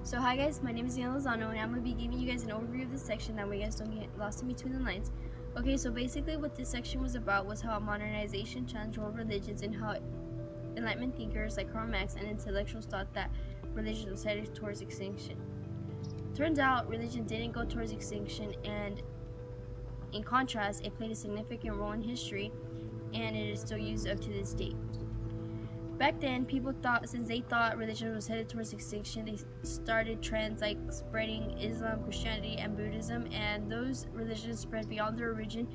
So hi guys, my name is Ian Lozano and I'm going to be giving you guys an overview of this section, that way you guys don't get lost in between the lines. Okay, so basically what this section was about was how modernization challenged world religions and how Enlightenment thinkers like Karl Marx and intellectuals thought that religion was headed towards extinction. Turns out religion didn't go towards extinction, and in contrast it played a significant role in history and it is still used up to this date. Back then, people thought, since they thought religion was headed towards extinction, they started trends like spreading Islam, Christianity, and Buddhism, and those religions spread beyond their origin.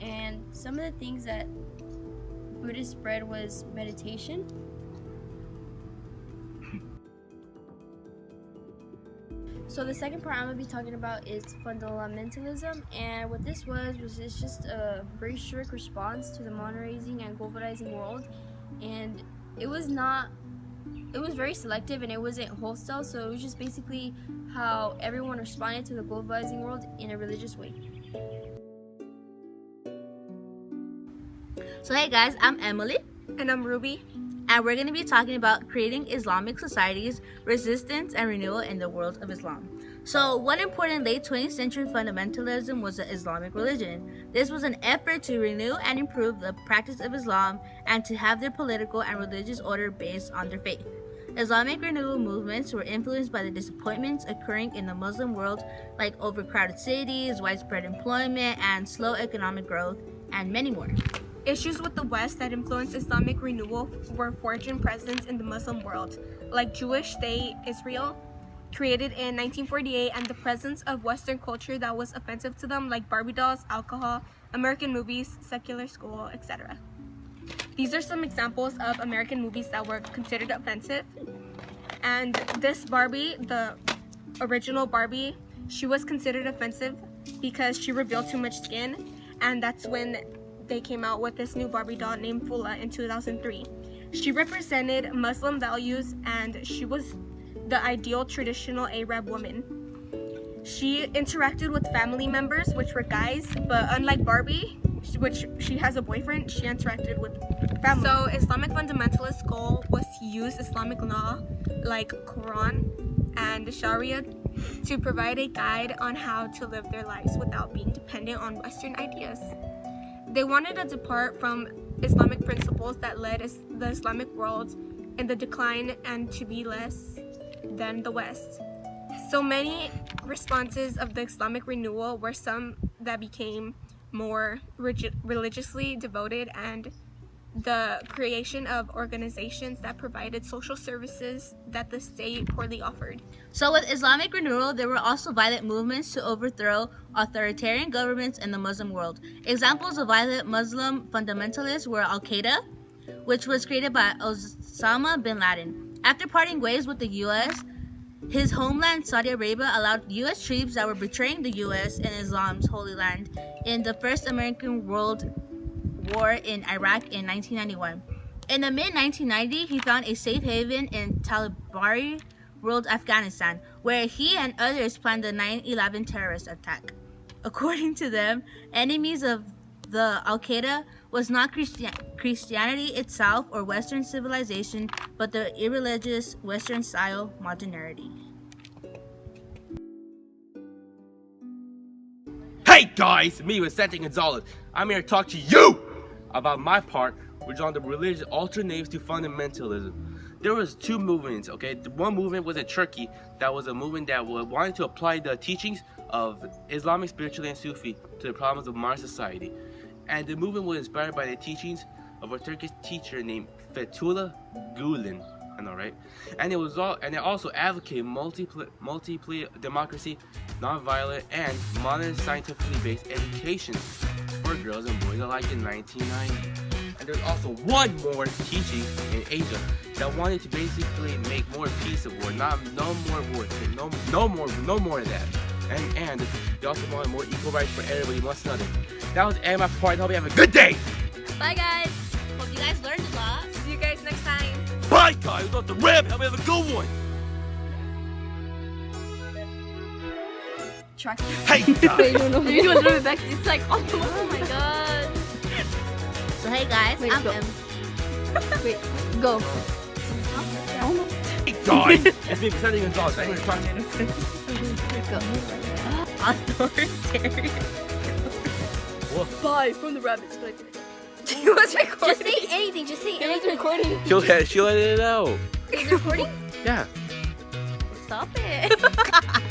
And some of the things that Buddhists spread was meditation, so the second part I'm going to be talking about is fundamentalism, and what this was it's just a very strict response to the modernizing and globalizing world, and it was very selective and it wasn't wholesale, so it was just basically how everyone responded to the globalizing world in a religious way. So hey guys, I'm Emily. And I'm Ruby. And we're going to be talking about creating Islamic societies, resistance, and renewal in the world of Islam. So one important late 20th century fundamentalism was the Islamic religion. This was an effort to renew and improve the practice of Islam and to have their political and religious order based on their faith. Islamic renewal movements were influenced by the disappointments occurring in the Muslim world, like overcrowded cities, widespread employment, and slow economic growth, and many more. Issues with the West that influenced Islamic renewal were foreign presence in the Muslim world, like Jewish state Israel, created in 1948, and the presence of Western culture that was offensive to them, like Barbie dolls, alcohol, American movies, secular school, etc. These are some examples of American movies that were considered offensive. And this Barbie, the original Barbie, she was considered offensive because she revealed too much skin, and that's when they came out with this new Barbie doll named Fula in 2003. She represented Muslim values and she was the ideal traditional Arab woman. She interacted with family members, which were guys, but unlike Barbie, which she has a boyfriend, she interacted with family. So Islamic fundamentalist goal was to use Islamic law like Quran and Sharia to provide a guide on how to live their lives without being dependent on Western ideas. They wanted to depart from Islamic principles that led the Islamic world in the decline and to be less than the West. So many responses of the Islamic renewal were some that became more religiously devoted, and the creation of organizations that provided social services that the state poorly offered. So with Islamic renewal, there were also violent movements to overthrow authoritarian governments in the Muslim world. Examples of violent Muslim fundamentalists were Al-Qaeda, which was created by Osama bin Laden. After parting ways with the U.S., his homeland, Saudi Arabia, allowed U.S. troops that were betraying the U.S. in Islam's Holy Land in the First American World War in Iraq in 1991. In the mid-1990s, he found a safe haven in Talabari-ruled Afghanistan, where he and others planned the 9/11 terrorist attack. According to them, enemies of the Al-Qaeda was not Christianity itself or Western civilization, but the irreligious Western-style modernity. Hey guys, me with Santi Gonzalez. I'm here to talk to you about my part, which is on the religious alternatives to fundamentalism. There was two movements, okay? One movement was in Turkey, that was a movement that wanted to apply the teachings of Islamic spirituality and Sufi to the problems of modern society. And the movement was inspired by the teachings of a Turkish teacher named Fethullah Gulen. I know, right? And it also advocated multiple democracy, non-violent, and modern scientifically based education for girls and boys alike in 1990. And there's also one more teaching in Asia that wanted to basically make more peace of war, no more war, no more of that. And they also wanted more equal rights for everybody, amongst others. That was the end of my part. Hope you have a good day. Bye guys. Hope you guys learned a lot. See you guys next time. Bye guys. Off the rib. Hope you have a good one. Hey guys. It's like, oh my god. So hey guys, Wait, I'm go. Em. Wait, go. Hey Guys, it's me, Vicente Gonzalez. I'm here to talk to you. Authoritarian. Bye from the rabbits. He was recording. Just say anything. Just say He was anything. recording. She'll let it out. Is it recording? Yeah. Stop it.